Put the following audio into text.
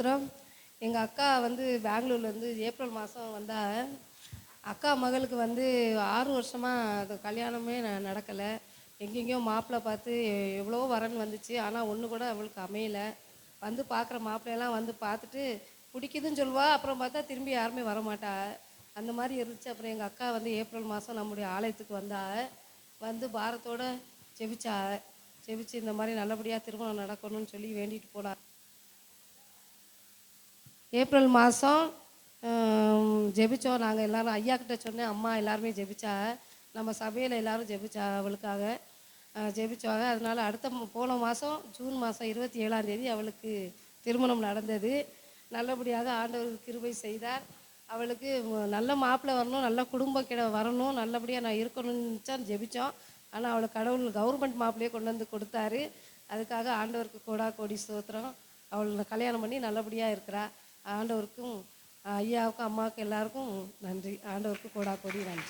ஸ்தோத்திரம். எங்கள் அக்கா வந்து பெங்களூர்லேருந்து ஏப்ரல் மாதம் வந்தா. அக்கா மகளுக்கு வந்து 6 வருஷமாக அது கல்யாணமே நடக்கலை. எங்கெங்கேயோ மாப்பிள்ளை பார்த்து எவ்வளோ வரன் வந்துச்சு. ஆனால் ஒன்று கூட அவளுக்கு அமையலை. வந்து பார்க்குற மாப்பிள்ளையெல்லாம் வந்து பார்த்துட்டு பிடிக்குதுன்னு சொல்லுவா. அப்புறம் பார்த்தா திரும்பி யாருமே வரமாட்டா. அந்த மாதிரி இருந்துச்சு. அப்புறம் எங்கள் அக்கா வந்து ஏப்ரல் மாதம் நம்முடைய ஆலயத்துக்கு வந்தா. வந்து பாரத்தோட ஜெபிச்சா. ஜெபிச்சு இந்த மாதிரி நல்லபடியாக திருமணம் நடக்கணும்னு சொல்லி வேண்டிட்டு போனா. ஏப்ரல் மாதம் ஜெபிச்சோம். நாங்கள் எல்லோரும் ஐயா கிட்ட சொன்னேன். அம்மா எல்லாருமே ஜெபிச்சா. நம்ம சபையில் எல்லோரும் ஜெபிச்சா அவளுக்காக ஜெபிச்சாங்க. அதனால் போன மாதம் ஜூன் மாதம் 27ஆம் தேதி அவளுக்கு திருமணம் நடந்தது. நல்லபடியாக ஆண்டவர் கிருபை செய்தார். அவளுக்கு நல்ல மாப்பிள்ளை வரணும், நல்ல குடும்பம் வரணும், நல்லபடியாக நான் இருக்கணும்னு தான் ஜெபித்தோம். ஆனால் அவளுக்கு கடவுள் கவர்மெண்ட் மாப்பிள்ளையே கொண்டு வந்து கொடுத்தாரு. அதுக்காக ஆண்டவருக்கு கோடா கோடி ஸ்தோத்திரம். அவள் கல்யாணம் பண்ணி நல்லபடியாக இருக்கிறா. ஆண்டவருக்கும் ஐயாவுக்கும் அம்மாவுக்கும் எல்லாருக்கும் நன்றி. ஆண்டவருக்கு கோடா கோடி நன்றி.